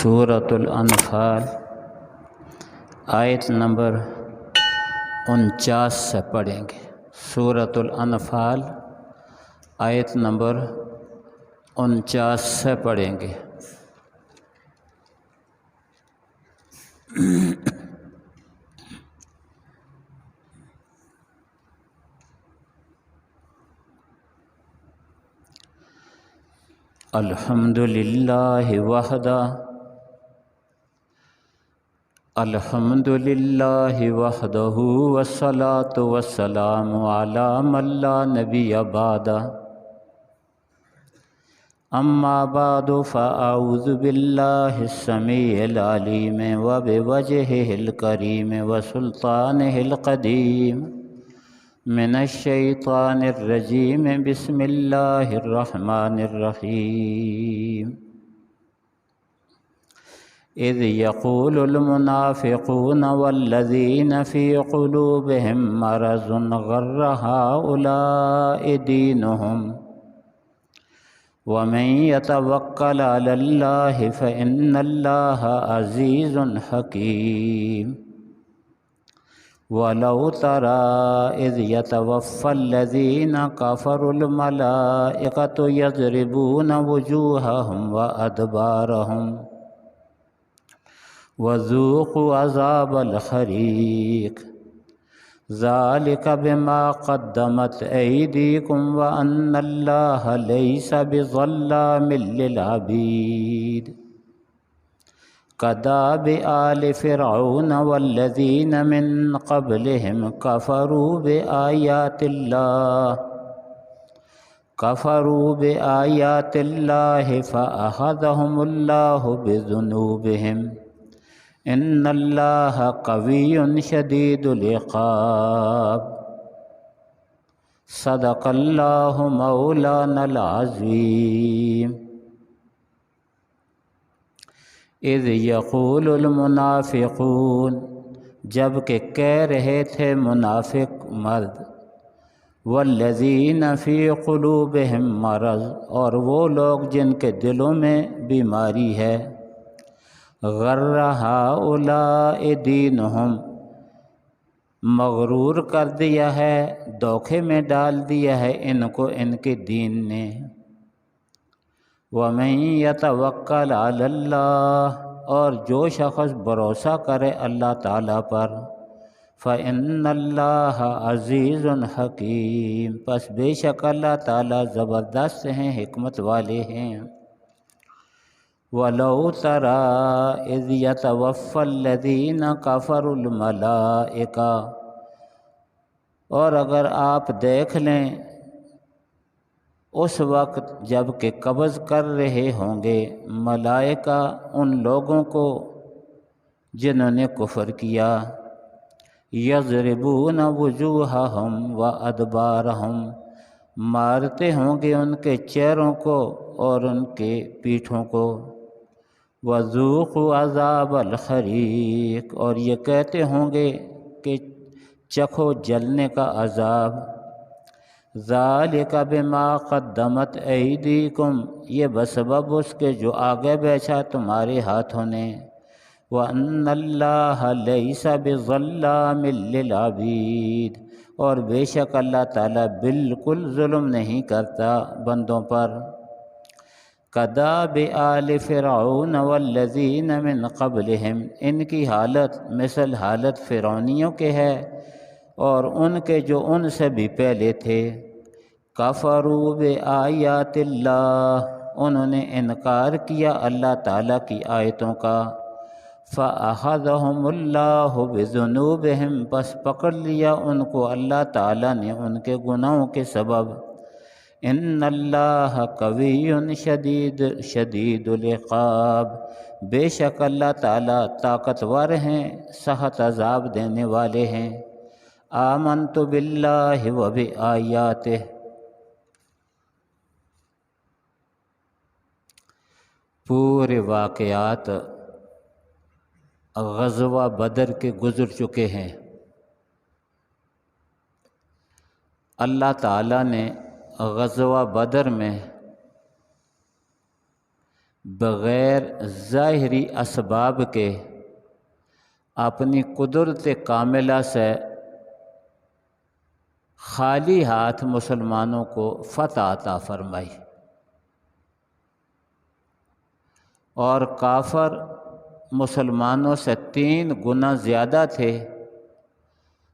سورۃ الانفال آیت نمبر 49 سے پڑھیں گے۔ سورۃ الانفال آیت نمبر 49 سے پڑھیں گے۔ الحمد للہ وحدہ الحمد للہ وحدہ والصلاة والسلام علی من لا نبی بعدہ اما بعد فاعوذ باللہ السمیع العلیم وبوجہہ الکریم وسلطانہ القدیم من الشیطان الرجیم بسم اللہ الرحمن الرحیم اذ یقول المنافقون والذین فی قلوبہم مرض غر ہؤلاء دینہم ومن یتوکل علی اللہ فإن اللہ عزیز حکیم وَلَوْ تَرَىٰ إِذْ يَتَوَفَّى الَّذِينَ كَفَرُوا الْمَلَائِكَةُ يَضْرِبُونَ وُجُوهَهُمْ وَأَدْبَارَهُمْ وَذُوقُوا عَذَابَ الْحَرِيقِ ذَلِكَ بِمَا قَدَّمَتْ أَيْدِيكُمْ وَأَنَّ اللَّهَ لَيْسَ بِظَلَّامٍ لِّلْعَبِيدِ كداب آل فرعون والذین من قبلهم كفروا بآیات اللہ فأخذهم اللہ بذنوبهم ان اللہ قوی شدید العقاب صدق اللہ مولانا العظیم۔ اذ یقول المنافقون، جب کہ کہہ رہے تھے منافق مرد، والذین فی قلوبہم مرض، اور وہ لوگ جن کے دلوں میں بیماری ہے، غر ہؤلاء دینہم، مغرور کر دیا ہے، دھوکے میں ڈال دیا ہے ان کو ان کے دین نے۔ وَمَن يَتَوَکَّلْ عَلَى اللَّهِ، اور جو شخص بھروسہ کرے اللہ تعالیٰ پر، فَإِنَّ اللَّهَ عَزِيزٌ حَكِيمٌ، پس بے شک اللہ تعالیٰ زبردست ہیں، حکمت والے ہیں۔ وَلَوْ تَرَىٰ إِذْ يَتَوَفَّى الَّذِينَ كَفَرُوا الْمَلَائِكَةَ، اور اگر آپ دیکھ لیں اس وقت جب کہ قبض کر رہے ہوں گے ملائکہ ان لوگوں کو جنہوں نے کفر کیا، یضربون وجوہہم وادبارہم، مارتے ہوں گے ان کے چہروں کو اور ان کے پیٹھوں کو، وذوقوا عذاب الحریق، اور یہ کہتے ہوں گے کہ چکھو جلنے کا عذاب۔ ذالک بما قدمت ایدیکم، یہ بسبب اس کے جو آگے بیچا تمہارے ہاتھوں نے، وَأَنَّ اللَّهَ لَيْسَ بِظَلَّامٍ لِّلْعَبِيدِ، اور بے شک اللہ تعالیٰ بالکل ظلم نہیں کرتا بندوں پر۔ کداب آل فرعون والذین من قبلہم، ان کی حالت مثل حالت فرعونیوں کے ہے اور ان کے جو ان سے بھی پہلے تھے۔ کفروا بآیات اللہ، انہوں نے انکار کیا اللہ تعالیٰ کی آیتوں کا۔ فأخذهم اللہ بذنوبہم، پس پکڑ لیا ان کو اللہ تعالیٰ نے ان کے گناہوں کے سبب۔ ان اللہ قوی شدید العقاب، بے شک اللہ تعالیٰ طاقتور ہیں، سخت عذاب دینے والے ہیں۔ آمنت باللہ وبآیاتہ، پورے واقعات غزوہ بدر کے گزر چکے ہیں۔ اللہ تعالیٰ نے غزوہ بدر میں بغیر ظاہری اسباب کے اپنی قدرت کاملہ سے خالی ہاتھ مسلمانوں کو فتح عطا فرمائی، اور کافر مسلمانوں سے 3 گنا زیادہ تھے،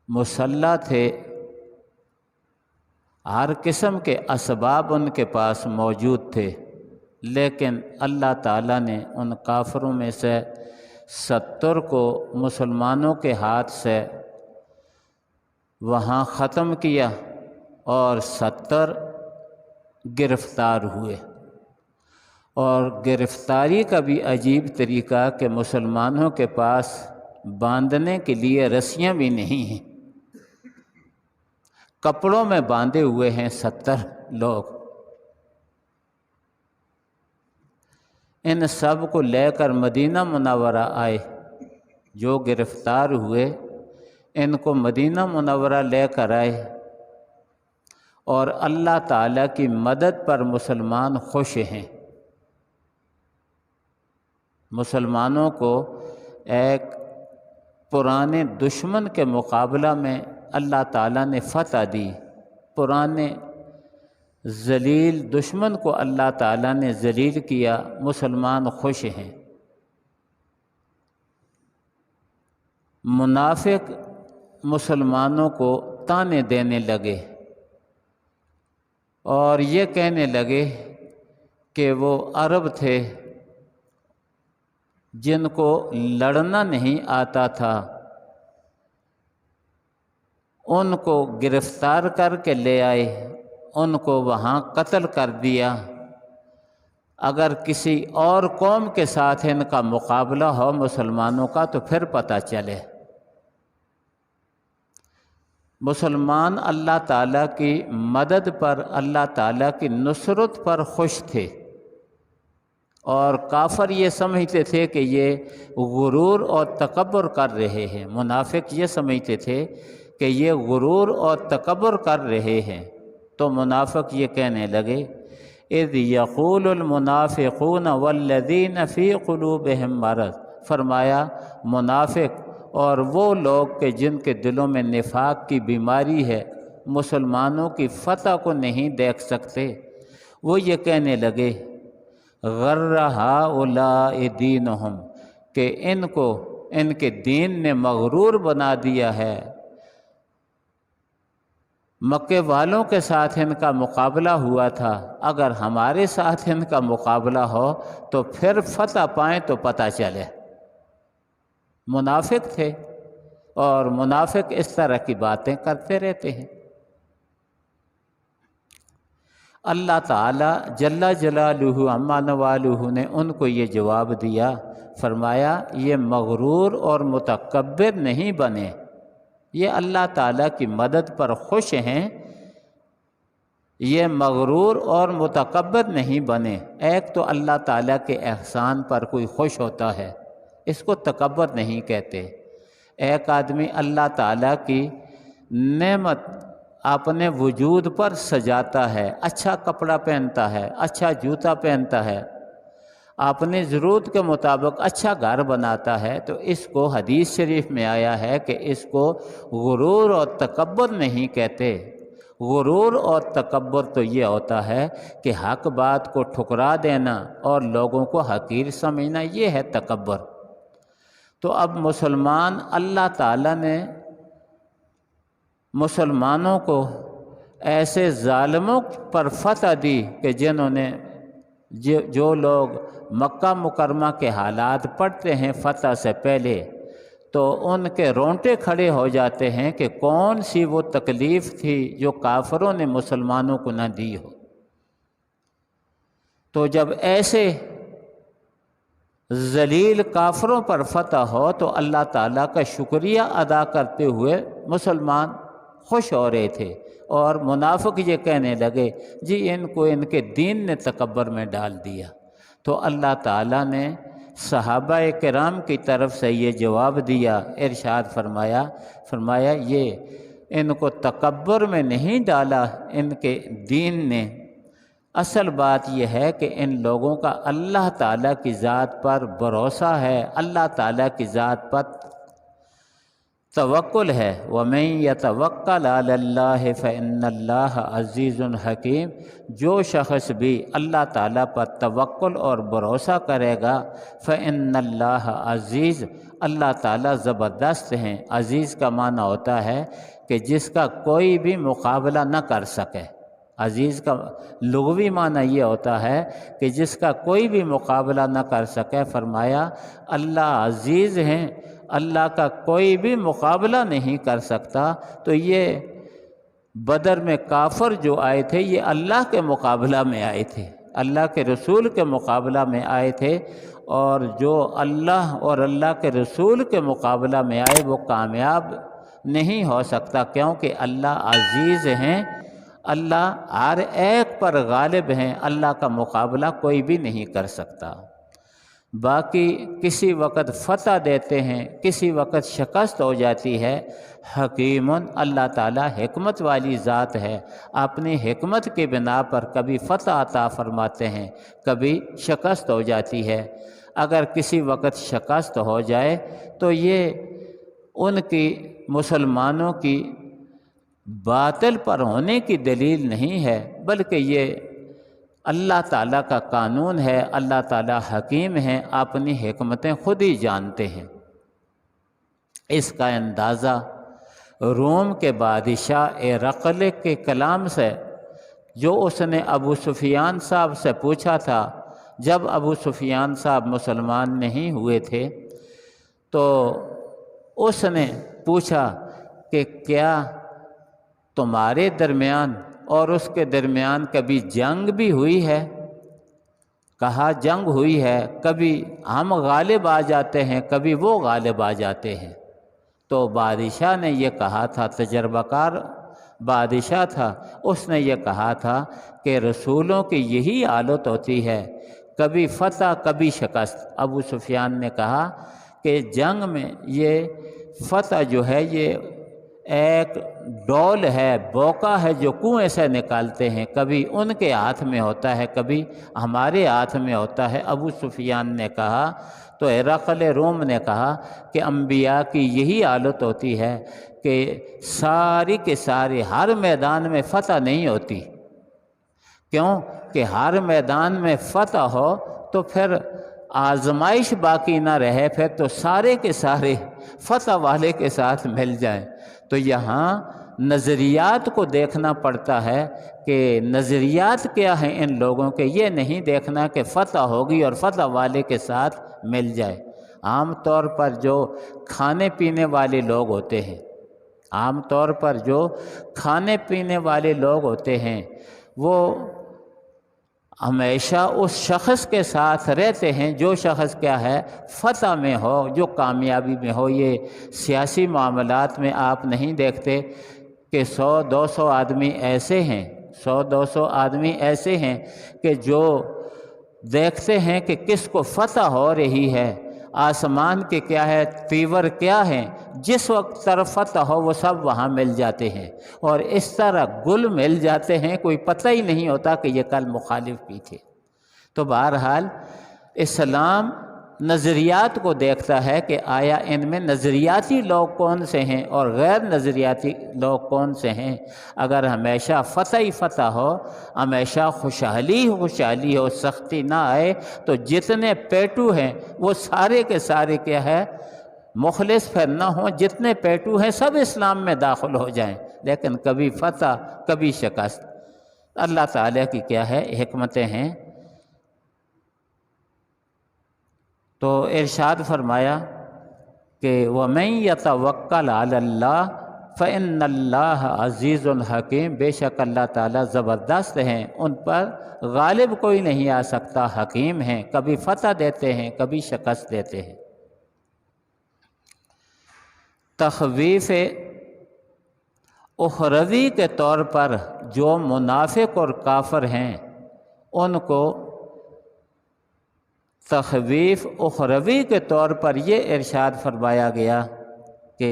مسلح تھے، ہر قسم کے اسباب ان کے پاس موجود تھے، لیکن اللہ تعالیٰ نے ان کافروں میں سے 70 کو مسلمانوں کے ہاتھ سے وہاں ختم کیا اور 70 گرفتار ہوئے۔ اور گرفتاری کا بھی عجیب طریقہ کہ مسلمانوں کے پاس باندھنے کے لیے رسیاں بھی نہیں ہیں، کپڑوں میں باندھے ہوئے ہیں 70 لوگ۔ ان سب کو لے کر مدینہ منورہ آئے، جو گرفتار ہوئے ان کو مدینہ منورہ لے کر آئے، اور اللہ تعالیٰ کی مدد پر مسلمان خوش ہیں۔ مسلمانوں کو ایک پرانے دشمن کے مقابلہ میں اللہ تعالیٰ نے فتح دی، پرانے ذلیل دشمن کو اللہ تعالیٰ نے ذلیل کیا، مسلمان خوش ہیں۔ منافق مسلمانوں کو تانے دینے لگے اور یہ کہنے لگے کہ وہ عرب تھے جن کو لڑنا نہیں آتا تھا، ان کو گرفتار کر کے لے آئے، ان کو وہاں قتل کر دیا۔ اگر کسی اور قوم کے ساتھ ان کا مقابلہ ہو مسلمانوں کا تو پھر پتہ چلے۔ مسلمان اللہ تعالیٰ کی مدد پر، اللہ تعالیٰ کی نصرت پر خوش تھے، اور کافر یہ سمجھتے تھے کہ یہ غرور اور تکبر کر رہے ہیں، منافق یہ سمجھتے تھے کہ یہ غرور اور تکبر کر رہے ہیں۔ تو منافق یہ کہنے لگے، اذ یقول المنافقون والذین فی قلوبہم مرض، فرمایا منافق اور وہ لوگ کہ جن کے دلوں میں نفاق کی بیماری ہے، مسلمانوں کی فتح کو نہیں دیکھ سکتے، وہ یہ کہنے لگے غر ہؤلاء دینہم، کہ ان کو ان کے دین نے مغرور بنا دیا ہے، مکے والوں کے ساتھ ان کا مقابلہ ہوا تھا، اگر ہمارے ساتھ ان کا مقابلہ ہو تو پھر فتح پائیں تو پتہ چلے۔ منافق تھے، اور منافق اس طرح کی باتیں کرتے رہتے ہیں۔ اللہ تعالیٰ جل جلالہ عما نوالہ نے ان کو یہ جواب دیا، فرمایا یہ مغرور اور متکبر نہیں بنے، یہ اللہ تعالیٰ کی مدد پر خوش ہیں، یہ مغرور اور متکبر نہیں بنے۔ ایک تو اللہ تعالیٰ کے احسان پر کوئی خوش ہوتا ہے، اس کو تکبر نہیں کہتے۔ ایک آدمی اللہ تعالیٰ کی نعمت اپنے وجود پر سجاتا ہے، اچھا کپڑا پہنتا ہے، اچھا جوتا پہنتا ہے، اپنی ضرورت کے مطابق اچھا گھر بناتا ہے، تو اس کو حدیث شریف میں آیا ہے کہ اس کو غرور اور تکبر نہیں کہتے۔ غرور اور تکبر تو یہ ہوتا ہے کہ حق بات کو ٹھکرا دینا اور لوگوں کو حقیر سمجھنا، یہ ہے تکبر۔ تو اب مسلمان، اللہ تعالیٰ نے مسلمانوں کو ایسے ظالموں پر فتح دی کہ جنہوں نے جو لوگ مکہ مکرمہ کے حالات پڑھتے ہیں فتح سے پہلے، تو ان کے رونٹے کھڑے ہو جاتے ہیں کہ کون سی وہ تکلیف تھی جو کافروں نے مسلمانوں کو نہ دی ہو۔ تو جب ایسے ذلیل کافروں پر فتح ہو تو اللہ تعالیٰ کا شکریہ ادا کرتے ہوئے مسلمان خوش ہو رہے تھے، اور منافق یہ کہنے لگے جی ان کو ان کے دین نے تکبر میں ڈال دیا۔ تو اللہ تعالیٰ نے صحابہ کرام کی طرف سے یہ جواب دیا، ارشاد فرمایا یہ ان کو تکبر میں نہیں ڈالا ان کے دین نے، اصل بات یہ ہے کہ ان لوگوں کا اللہ تعالیٰ کی ذات پر بھروسہ ہے، اللہ تعالیٰ کی ذات پر توکل ہے۔ وَمَن يَتَوَکَّلْ عَلَى اللَّهِ فَإِنَّ اللَّهَ عَزِیزٌ حکیم، جو شخص بھی اللہ تعالیٰ پر توکل اور بھروسہ کرے گا فَإِنَّ اللَّهَ عزیز، اللہ تعالیٰ زبردست ہیں۔ عزیز کا معنی ہوتا ہے کہ جس کا کوئی بھی مقابلہ نہ کر سکے۔ عزیز کا لغوی معنی یہ ہوتا ہے کہ جس کا کوئی بھی مقابلہ نہ کر سکے۔ فرمایا اللہ عزیز ہیں، اللہ کا کوئی بھی مقابلہ نہیں کر سکتا۔ تو یہ بدر میں کافر جو آئے تھے یہ اللہ کے مقابلہ میں آئے تھے، اللہ کے رسول کے مقابلہ میں آئے تھے، اور جو اللہ اور اللہ کے رسول کے مقابلہ میں آئے وہ کامیاب نہیں ہو سکتا، کیونکہ اللہ عزیز ہیں، اللہ ہر ایک پر غالب ہیں، اللہ کا مقابلہ کوئی بھی نہیں کر سکتا۔ باقی کسی وقت فتح دیتے ہیں، کسی وقت شکست ہو جاتی ہے۔ حکیم، اللہ تعالیٰ حکمت والی ذات ہے، اپنی حکمت کی بنا پر کبھی فتح عطا فرماتے ہیں، کبھی شکست ہو جاتی ہے۔ اگر کسی وقت شکست ہو جائے تو یہ ان کی مسلمانوں کی باطل پر ہونے کی دلیل نہیں ہے، بلکہ یہ اللہ تعالیٰ کا قانون ہے۔ اللہ تعالیٰ حکیم ہیں، اپنی حکمتیں خود ہی جانتے ہیں۔ اس کا اندازہ روم کے بادشاہ ہرقل کے کلام سے، جو اس نے ابو سفیان صاحب سے پوچھا تھا جب ابو سفیان صاحب مسلمان نہیں ہوئے تھے، تو اس نے پوچھا کہ کیا تمہارے درمیان اور اس کے درمیان کبھی جنگ بھی ہوئی ہے؟ کہا جنگ ہوئی ہے، کبھی ہم غالب آ جاتے ہیں، کبھی وہ غالب آ جاتے ہیں۔ تو بادشاہ نے یہ کہا تھا، تجربہ کار بادشاہ تھا، اس نے یہ کہا تھا کہ رسولوں کی یہی حالت ہوتی ہے، کبھی فتح کبھی شکست۔ ابو سفیان نے کہا کہ جنگ میں یہ فتح جو ہے یہ ایک ڈول ہے، بوکا ہے جو کنویں سے نکالتے ہیں، کبھی ان کے ہاتھ میں ہوتا ہے، کبھی ہمارے ہاتھ میں ہوتا ہے۔ ابو سفیان نے کہا تو ہرقل روم نے کہا کہ انبیاء کی یہی حالت ہوتی ہے کہ ساری کے ساری ہر میدان میں فتح نہیں ہوتی۔ کیوں کہ ہر میدان میں فتح ہو تو پھر آزمائش باقی نہ رہے، پھر تو سارے کے سارے فتح والے کے ساتھ مل جائیں۔ تو یہاں نظریات کو دیکھنا پڑتا ہے کہ نظریات کیا ہیں ان لوگوں کے، یہ نہیں دیکھنا کہ فتح ہوگی اور فتح والے کے ساتھ مل جائے۔ عام طور پر جو کھانے پینے والے لوگ ہوتے ہیں، عام طور پر جو کھانے پینے والے لوگ ہوتے ہیں وہ ہمیشہ اس شخص کے ساتھ رہتے ہیں جو شخص کیا ہے فتح میں ہو، جو کامیابی میں ہو۔ یہ سیاسی معاملات میں آپ نہیں دیکھتے کہ 100-200 آدمی ایسے ہیں، 100-200 آدمی ایسے ہیں کہ جو دیکھتے ہیں کہ کس کو فتح ہو رہی ہے، آسمان کے کیا ہے تیور کیا ہیں، جس وقت طرف فتح ہو وہ سب وہاں مل جاتے ہیں، اور اس طرح گل مل جاتے ہیں، کوئی پتہ ہی نہیں ہوتا کہ یہ کل مخالف بھی تھے۔ تو بہرحال اسلام نظریات کو دیکھتا ہے کہ آیا ان میں نظریاتی لوگ کون سے ہیں اور غیر نظریاتی لوگ کون سے ہیں۔ اگر ہمیشہ فتح ہی فتح ہو، ہمیشہ خوشحالی ہی خوشحالی ہو، سختی نہ آئے، تو جتنے پیٹو ہیں وہ سارے کے سارے کیا ہے مخلص پھر نہ ہوں، جتنے پیٹو ہیں سب اسلام میں داخل ہو جائیں، لیکن کبھی فتح کبھی شکست۔ اللہ تعالیٰ کی کیا ہے حکمتیں ہیں۔ تو ارشاد فرمایا کہ وَمَن يَتَوَکَّلْ عَلَى اللَّهِ فَإِنَّ اللَّهَ عَزِیزٌ حَکِیم، بے شک اللہ تعالیٰ زبردست ہیں، ان پر غالب کوئی نہیں آ سکتا، حکیم ہیں، کبھی فتح دیتے ہیں کبھی شکست دیتے ہیں۔ تخویف اخروی کے طور پر جو منافق اور کافر ہیں ان کو تخویف اخروی کے طور پر یہ ارشاد فرمایا گیا کہ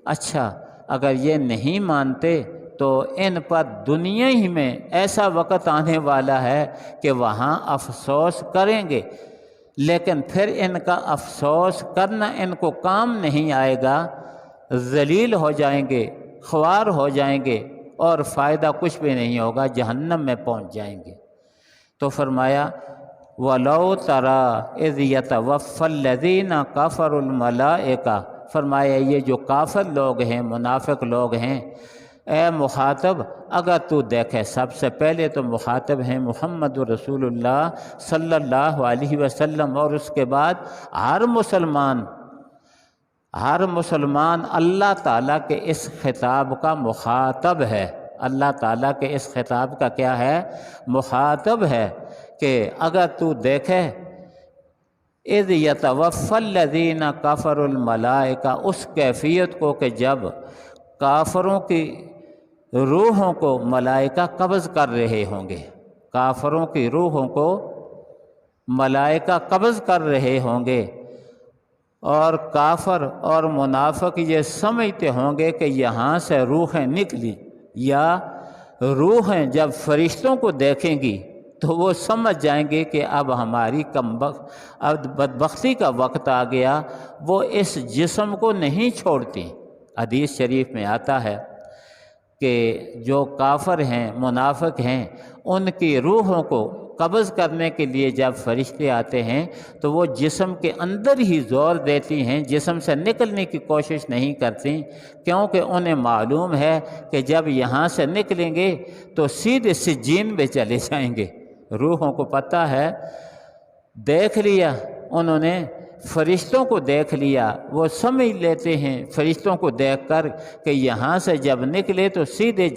اچھا اگر یہ نہیں مانتے تو ان پر دنیا ہی میں ایسا وقت آنے والا ہے کہ وہاں افسوس کریں گے، لیکن پھر ان کا افسوس کرنا ان کو کام نہیں آئے گا، ذلیل ہو جائیں گے، خوار ہو جائیں گے اور فائدہ کچھ بھی نہیں ہوگا، جہنم میں پہنچ جائیں گے۔ تو فرمایا وَلَوْ تَرَىٰ إِذْ يَتَوَفَّى الَّذِينَ كَفَرُوا الْمَلَائِكَةَ، فرمایا یہ جو کافر لوگ ہیں، منافق لوگ ہیں، اے مخاطب اگر تو دیکھے، سب سے پہلے تو مخاطب ہیں محمد رسول اللہ صلی اللہ علیہ وسلم، اور اس کے بعد ہر مسلمان اللہ تعالیٰ کے اس خطاب کا مخاطب ہے، اللہ تعالیٰ کے اس خطاب کا کیا ہے؟ مخاطب ہے، کہ اگر تو دیکھے اذ یتوفی الذین کفروا الملائکہ، اس کیفیت کو کہ جب کافروں کی روحوں کو ملائکہ قبض کر رہے ہوں گے، کافروں کی روحوں کو ملائکہ قبض کر رہے ہوں گے، اور کافر اور منافق یہ سمجھتے ہوں گے کہ یہاں سے روحیں نکلی، یا روحیں جب فرشتوں کو دیکھیں گی تو وہ سمجھ جائیں گے کہ اب ہماری اب بدبختی کا وقت آ گیا، وہ اس جسم کو نہیں چھوڑتی۔ حدیث شریف میں آتا ہے کہ جو کافر ہیں، منافق ہیں، ان کی روحوں کو قبض کرنے کے لیے جب فرشتے آتے ہیں تو وہ جسم کے اندر ہی زور دیتی ہیں، جسم سے نکلنے کی کوشش نہیں کرتی، کیونکہ انہیں معلوم ہے کہ جب یہاں سے نکلیں گے تو سیدھے سجین میں چلے جائیں گے۔ روحوں کو پتہ ہے، دیکھ لیا انہوں نے، فرشتوں کو دیکھ لیا، وہ سمجھ لیتے ہیں فرشتوں کو دیکھ کر کہ یہاں سے جب نکلے تو سیدھے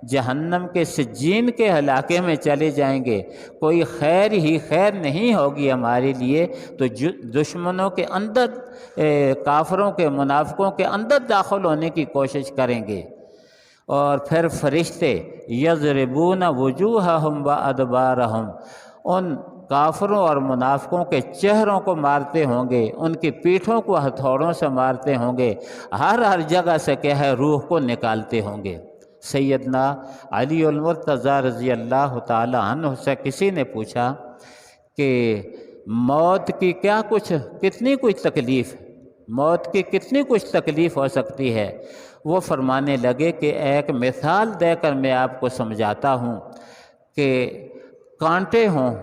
جہنم کے سجین کے علاقے میں چلے جائیں گے، کوئی خیر ہی خیر نہیں ہوگی ہمارے لیے، تو دشمنوں کے اندر، کافروں کے، منافقوں کے اندر داخل ہونے کی کوشش کریں گے۔ اور پھر فرشتے یضربون وجوہہم وادبارہم، ان کافروں اور منافقوں کے چہروں کو مارتے ہوں گے، ان کی پیٹھوں کو ہتھوڑوں سے مارتے ہوں گے، ہر جگہ سے کیا ہے، روح کو نکالتے ہوں گے۔ سیدنا علی المرتضیٰ رضی اللہ تعالی عنہ سے کسی نے پوچھا کہ موت کی کتنی کچھ تکلیف، موت کی کتنی کچھ تکلیف ہو سکتی ہے؟ وہ فرمانے لگے کہ ایک مثال دے کر میں آپ کو سمجھاتا ہوں کہ کانٹے ہوں،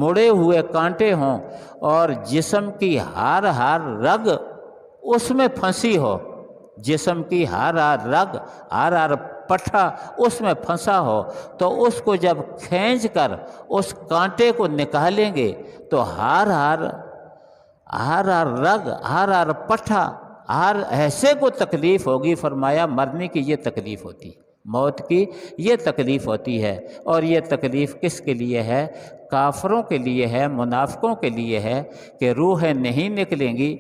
مڑے ہوئے کانٹے ہوں، اور جسم کی ہر رگ اس میں پھنسی ہو، جسم کی ہر رگ، ہر پٹھا اس میں پھنسا ہو، تو اس کو جب کھینچ کر اس کانٹے کو نکالیں گے تو ہر رگ، ہر پٹھا، ہر ایسے کو تکلیف ہوگی۔ فرمایا مرنے کی یہ تکلیف ہوتی، موت کی یہ تکلیف ہوتی ہے، اور یہ تکلیف کس کے لیے ہے؟ کافروں کے لیے ہے، منافقوں کے لیے ہے، کہ روحیں نہیں نکلیں گی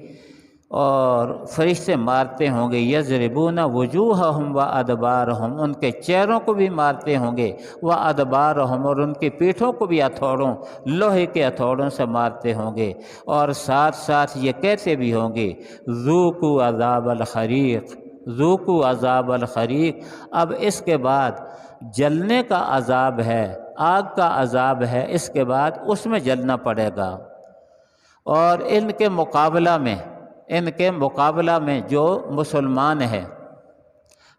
اور فرشتے مارتے ہوں گے۔ یضربون وجوہہم وادبارہم، ان کے چہروں کو بھی مارتے ہوں گے، وادبارہم، اور ان کی پیٹھوں کو بھی ہتھوڑوں، لوہے کے ہتھوڑوں سے مارتے ہوں گے، اور ساتھ ساتھ یہ کہتے بھی ہوں گے ذوقوا عذاب الحریق، ذوقوا عذاب الحریق، اب اس کے بعد جلنے کا عذاب ہے، آگ کا عذاب ہے، اس کے بعد اس میں جلنا پڑے گا۔ اور ان کے مقابلہ میں جو مسلمان ہیں،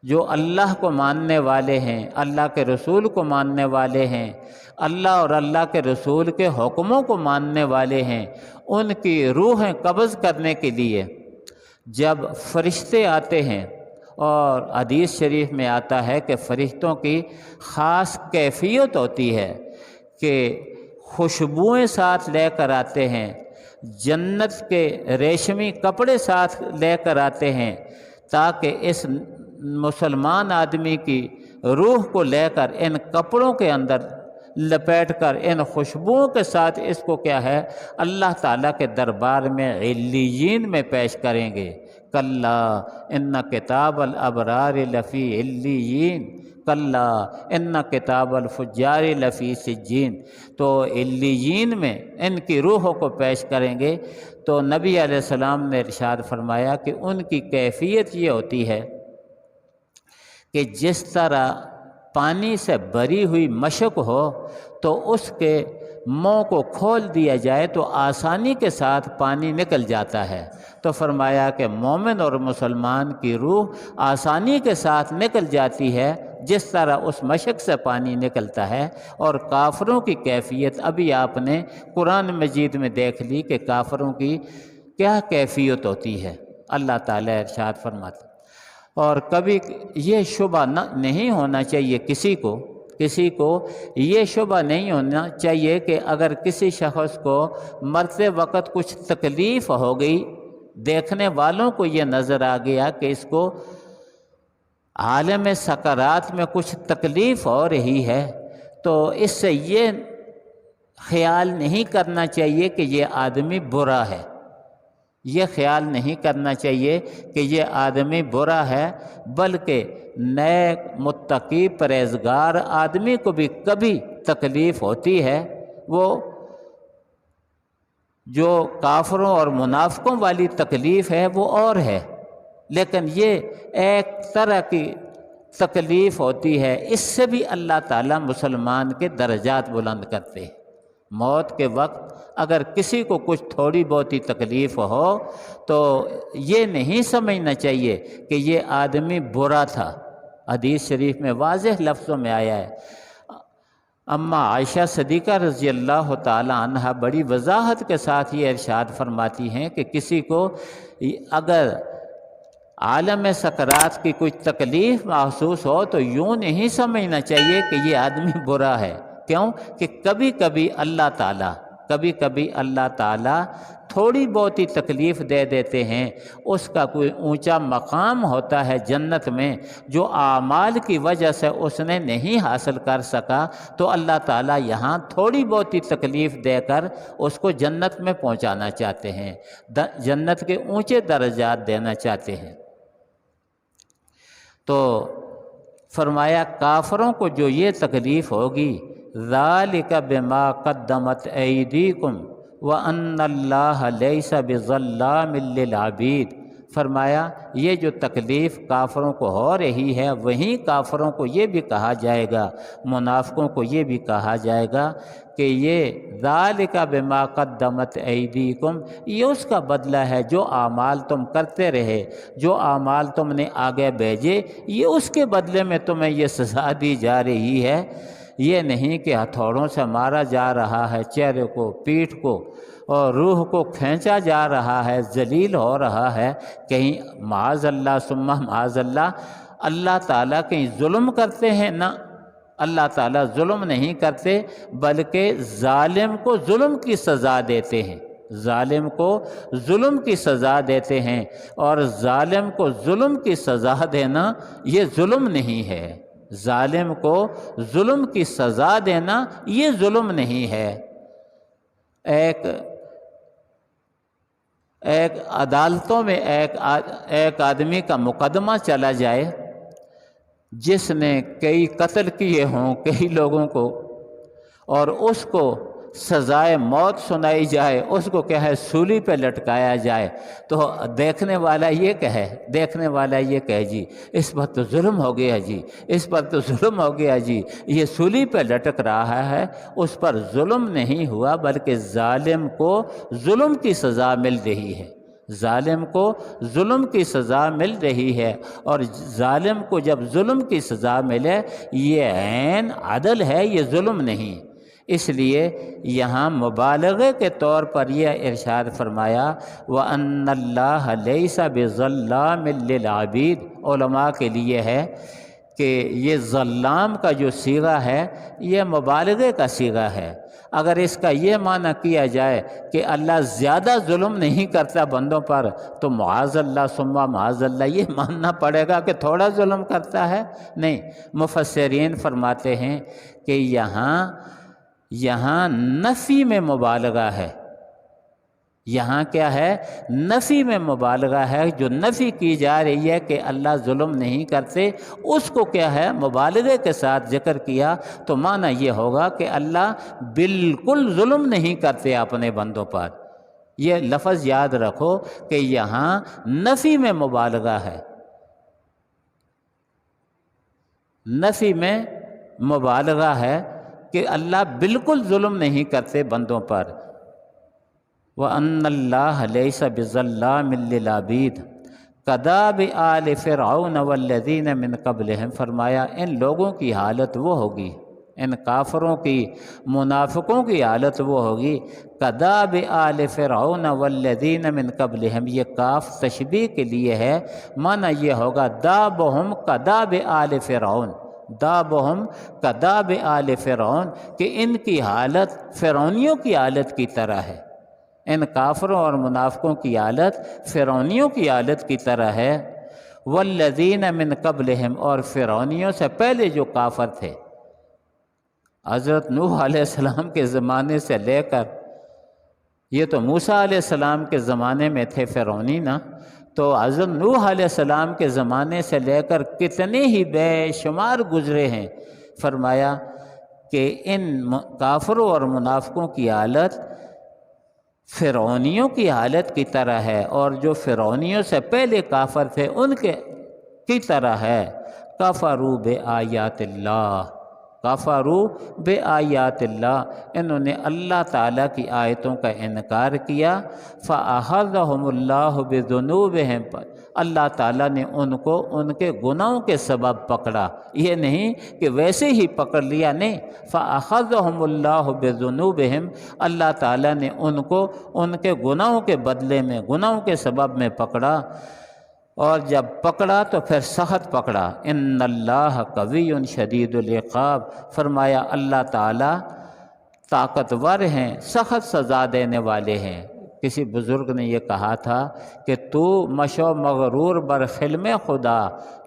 جو اللہ کو ماننے والے ہیں، اللہ کے رسول کو ماننے والے ہیں، اللہ اور اللہ کے رسول کے حکموں کو ماننے والے ہیں، ان کی روحیں قبض کرنے کے لیے جب فرشتے آتے ہیں، اور حدیث شریف میں آتا ہے کہ فرشتوں کی خاص کیفیت ہوتی ہے کہ خوشبوئیں ساتھ لے کر آتے ہیں، جنت کے ریشمی کپڑے ساتھ لے کر آتے ہیں، تاکہ اس مسلمان آدمی کی روح کو لے کر ان کپڑوں کے اندر لپیٹ کر ان خوشبوؤں کے ساتھ اس کو کیا ہے، اللہ تعالیٰ کے دربار میں علیین میں پیش کریں گے۔ کلا ان کتاب الابرار لفی علیین، کلا ان کتاب الفجار لفی سجین، تو علیین میں ان کی روحوں کو پیش کریں گے۔ تو نبی علیہ السلام نے ارشاد فرمایا کہ ان کی کیفیت یہ ہوتی ہے کہ جس طرح پانی سے بھری ہوئی مشک ہو تو اس کے منہ کو کھول دیا جائے تو آسانی کے ساتھ پانی نکل جاتا ہے، تو فرمایا کہ مومن اور مسلمان کی روح آسانی کے ساتھ نکل جاتی ہے جس طرح اس مشک سے پانی نکلتا ہے۔ اور کافروں کی کیفیت ابھی آپ نے قرآن مجید میں دیکھ لی کہ کافروں کی کیا کیفیت ہوتی ہے۔ اللہ تعالیٰ ارشاد فرماتا، اور کبھی یہ شبہ نہیں ہونا چاہیے کسی کو یہ شبہ نہیں ہونا چاہیے کہ اگر کسی شخص کو مرتے وقت کچھ تکلیف ہو گئی، دیکھنے والوں کو یہ نظر آ گیا کہ اس کو عالم سکرات میں کچھ تکلیف ہو رہی ہے، تو اس سے یہ خیال نہیں کرنا چاہیے کہ یہ آدمی برا ہے، یہ خیال نہیں کرنا چاہیے کہ یہ آدمی برا ہے، بلکہ نیک متقی پرہیزگار آدمی کو بھی کبھی تکلیف ہوتی ہے۔ وہ جو کافروں اور منافقوں والی تکلیف ہے وہ اور ہے، لیکن یہ ایک طرح کی تکلیف ہوتی ہے، اس سے بھی اللہ تعالیٰ مسلمان کے درجات بلند کرتے ہیں۔ موت کے وقت اگر کسی کو کچھ تھوڑی بہت ہی تکلیف ہو تو یہ نہیں سمجھنا چاہیے کہ یہ آدمی برا تھا۔ حدیث شریف میں واضح لفظوں میں آیا ہے، اما عائشہ صدیقہ رضی اللہ تعالی عنہ بڑی وضاحت کے ساتھ یہ ارشاد فرماتی ہیں کہ کسی کو اگر عالم سکرات کی کچھ تکلیف محسوس ہو تو یوں نہیں سمجھنا چاہیے کہ یہ آدمی برا ہے۔ کیوں کہ کبھی کبھی اللہ تعالیٰ تھوڑی بہت ہی تکلیف دے دیتے ہیں، اس کا کوئی اونچا مقام ہوتا ہے جنت میں جو اعمال کی وجہ سے اس نے نہیں حاصل کر سکا، تو اللہ تعالیٰ یہاں تھوڑی بہت ہی تکلیف دے کر اس کو جنت میں پہنچانا چاہتے ہیں، جنت کے اونچے درجات دینا چاہتے ہیں۔ تو فرمایا کافروں کو جو یہ تکلیف ہوگی، ذالک بما قدمت ایدیکم وان اللہ لیس بظلام للعبید، فرمایا یہ جو تکلیف کافروں کو ہو رہی ہے وہیں کافروں کو یہ بھی کہا جائے گا، منافقوں کو یہ بھی کہا جائے گا کہ یہ ذالک بما قدمت ایدیکم، یہ اس کا بدلہ ہے جو اعمال تم کرتے رہے، جو اعمال تم نے آگے بھیجے، یہ اس کے بدلے میں تمہیں یہ سزا دی جا رہی ہے۔ یہ نہیں کہ ہتھوڑوں سے مارا جا رہا ہے چہرے کو، پیٹھ کو، اور روح کو کھینچا جا رہا ہے، ذلیل ہو رہا ہے، کہیں معاذ اللہ ثم معاذ اللہ تعالیٰ کہیں ظلم کرتے ہیں؟ نہ، اللہ تعالیٰ ظلم نہیں کرتے، بلکہ ظالم کو ظلم کی سزا دیتے ہیں، ظالم کو ظلم کی سزا دیتے ہیں، اور ظالم کو ظلم کی سزا دینا یہ ظلم نہیں ہے، ظالم کو ظلم کی سزا دینا یہ ظلم نہیں ہے۔ ایک عدالتوں میں ایک آدمی کا مقدمہ چلا جائے جس نے کئی قتل کیے ہوں کئی لوگوں کو، اور اس کو سزائے موت سنائی جائے، اس کو کیا ہے سولی پہ لٹکایا جائے، تو دیکھنے والا یہ کہے جی اس پر تو ظلم ہو گیا جی، اس پر تو ظلم ہو گیا جی، یہ سولی پہ لٹک رہا ہے، اس پر ظلم نہیں ہوا بلکہ ظالم کو ظلم کی سزا مل رہی ہے، ظالم کو ظلم کی سزا مل رہی ہے، اور ظالم کو جب ظلم کی سزا ملے یہ عین عدل ہے، یہ ظلم نہیں۔ اس لیے یہاں مبالغے کے طور پر یہ ارشاد فرمایا وَأَنَّ اللَّهَ لَيْسَ بِظَلَّامٍ لِّلْعَبِيدِ، علماء کے لیے ہے کہ یہ ظلام کا جو صیغہ ہے یہ مبالغے کا صیغہ ہے۔ اگر اس کا یہ معنی کیا جائے کہ اللہ زیادہ ظلم نہیں کرتا بندوں پر، تو معاذ اللہ ثم معاذ اللہ یہ ماننا پڑے گا کہ تھوڑا ظلم کرتا ہے؟ نہیں، مفسرین فرماتے ہیں کہ یہاں نفی میں مبالغہ ہے، یہاں کیا ہے نفی میں مبالغہ ہے، جو نفی کی جا رہی ہے کہ اللہ ظلم نہیں کرتے اس کو کیا ہے مبالغے کے ساتھ ذکر کیا، تو معنی یہ ہوگا کہ اللہ بالکل ظلم نہیں کرتے اپنے بندوں پر۔ یہ لفظ یاد رکھو کہ یہاں نفی میں مبالغہ ہے، نفی میں مبالغہ ہے کہ اللہ بالکل ظلم نہیں کرتے بندوں پر۔ وَأَنَّ اللَّهَ لَيْسَ بِظَلَّامٍ لِّلْعَبِيدِ كَدَابِ آلِ فِرْعَوْنَ وَالَّذِينَ مِن قَبْلِهِمْ، فرمایا ان لوگوں کی حالت وہ ہوگی، ان کافروں کی، منافقوں کی حالت وہ ہوگی، كَدَابِ آلِ فِرْعَوْنَ وَالَّذِينَ مِن قَبْلِهِمْ، یہ کاف تشبیہ کے لیے ہے، معنی یہ ہوگا دابہم كَدَابِ آلِ فِرْعَوْن، دابہم كَدَابِ آلِ فِرْعَوْن، کہ ان کی حالت فرعونیوں کی حالت کی طرح ہے، ان کافروں اور منافقوں کی حالت فرعونیوں کی حالت کی طرح ہے۔ والذین من قبلہم، اور فرعونیوں سے پہلے جو کافر تھے، حضرت نوح علیہ السلام کے زمانے سے لے کر، یہ تو موسیٰ علیہ السلام کے زمانے میں تھے فرعونی نا، تو حضرت نوح علیہ السلام کے زمانے سے لے کر کتنے ہی بے شمار گزرے ہیں، فرمایا کہ ان کافروں اور منافقوں کی حالت فرعونیوں کی حالت کی طرح ہے، اور جو فرعونیوں سے پہلے کافر تھے ان کے کی طرح ہے۔ کفروا بآیات اللہ، کفروا بآیات اللہ، انہوں نے اللہ تعالیٰ کی آیتوں کا انکار کیا۔ فأخذہم اللہ بذنوبہم، اللہ تعالیٰ نے ان کو ان کے گناہوں کے سبب پکڑا، یہ نہیں کہ ویسے ہی پکڑ لیا، نہیں، فأخذہم اللہ بذنوبہم، اللہ تعالیٰ نے ان کو ان کے گناہوں کے بدلے میں، گناہوں کے سبب میں پکڑا، اور جب پکڑا تو پھر سخت پکڑا۔ ان اللہ قوی شدید العقاب، فرمایا اللہ تعالیٰ طاقتور ہیں، سخت سزا دینے والے ہیں۔ کسی بزرگ نے یہ کہا تھا کہ تو مشو مغرور بر خلم خدا،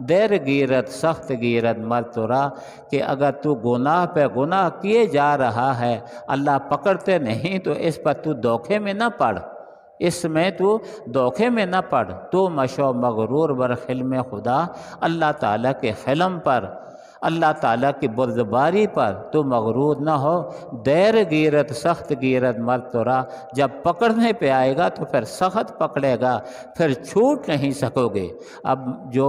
دیر گیرت سخت گیرت مرتورا، کہ اگر تو گناہ پہ گناہ کیے جا رہا ہے، اللہ پکڑتے نہیں، تو اس پر تو دھوکے میں نہ پڑ، اس میں تو دھوکے میں نہ پڑ، تو مشو مغرور بر خلم خدا، اللہ تعالیٰ کے حلم پر، اللہ تعالیٰ کی بردباری پر تو مغرور نہ ہو۔ دیر گیرت سخت گیرت مرتورا، جب پکڑنے پہ آئے گا تو پھر سخت پکڑے گا، پھر چھوٹ نہیں سکو گے۔ اب جو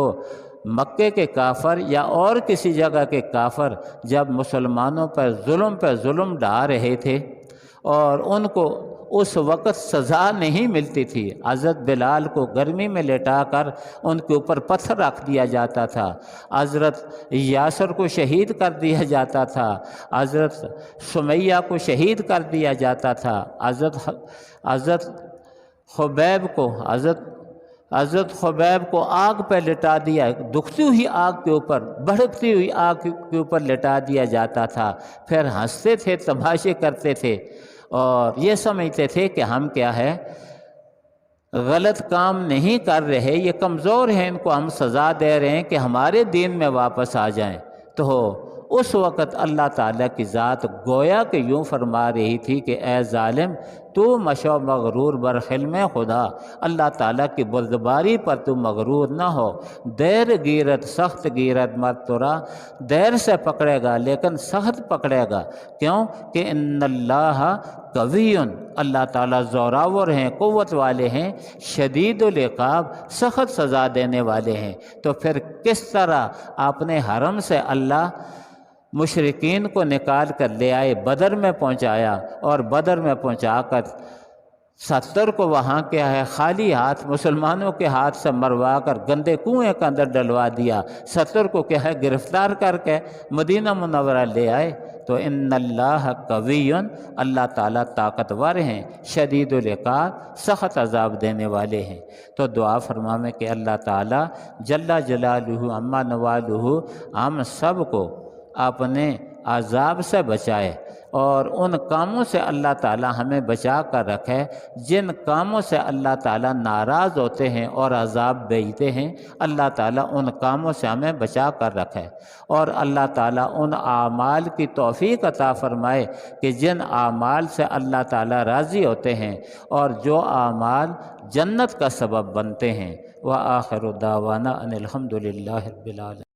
مکے کے کافر یا اور کسی جگہ کے کافر جب مسلمانوں پر ظلم ڈھا رہے تھے اور ان کو اس وقت سزا نہیں ملتی تھی، حضرت بلال کو گرمی میں لٹا کر ان کے اوپر پتھر رکھ دیا جاتا تھا، حضرت یاسر کو شہید کر دیا جاتا تھا، حضرت سمیہ کو شہید کر دیا جاتا تھا، حضرت خبیب کو آگ پہ لٹا دیا، دکھتی ہوئی آگ کے اوپر، بھڑکتی ہوئی آگ کے اوپر لٹا دیا جاتا تھا، پھر ہنستے تھے، تماشے کرتے تھے، اور یہ سمجھتے تھے کہ ہم کیا ہے، غلط کام نہیں کر رہے، یہ کمزور ہیں، ان کو ہم سزا دے رہے ہیں کہ ہمارے دین میں واپس آ جائیں۔ تو اس وقت اللہ تعالیٰ کی ذات گویا کہ یوں فرما رہی تھی کہ اے ظالم، تو مشو مغرور بر حلم خدا، اللہ تعالیٰ کی بردباری پر تو مغرور نہ ہو۔ دیر گیرت سخت گیرت مرتورا، دیر سے پکڑے گا لیکن سخت پکڑے گا، کیوں کہ ان اللہ قوی، اللہ تعالیٰ زوراور ہیں، قوت والے ہیں، شدید العقاب، سخت سزا دینے والے ہیں۔ تو پھر کس طرح اپنے حرم سے اللہ مشرکین کو نکال کر لے آئے، بدر میں پہنچایا، اور بدر میں پہنچا کر 70 کو وہاں کیا ہے خالی ہاتھ مسلمانوں کے ہاتھ سے مروا کر گندے کنویں کے اندر ڈلوا دیا، 70 کو کیا ہے گرفتار کر کے مدینہ منورہ لے آئے۔ تو ان اللہ قوی، اللہ تعالیٰ طاقتور ہیں، شدید العقاب، سخت عذاب دینے والے ہیں۔ تو دعا فرمائیں کہ اللہ تعالیٰ جل جلالہ عما نوالہ ہم سب کو اپنے عذاب سے بچائے، اور ان کاموں سے اللہ تعالیٰ ہمیں بچا کر رکھے جن کاموں سے اللہ تعالیٰ ناراض ہوتے ہیں اور عذاب بھیجتے ہیں، اللہ تعالیٰ ان کاموں سے ہمیں بچا کر رکھے، اور اللہ تعالیٰ ان اعمال کی توفیق عطا فرمائے کہ جن اعمال سے اللہ تعالیٰ راضی ہوتے ہیں اور جو اعمال جنت کا سبب بنتے ہیں۔ وآخر دعوانا ان الحمد للہ رب العالمین۔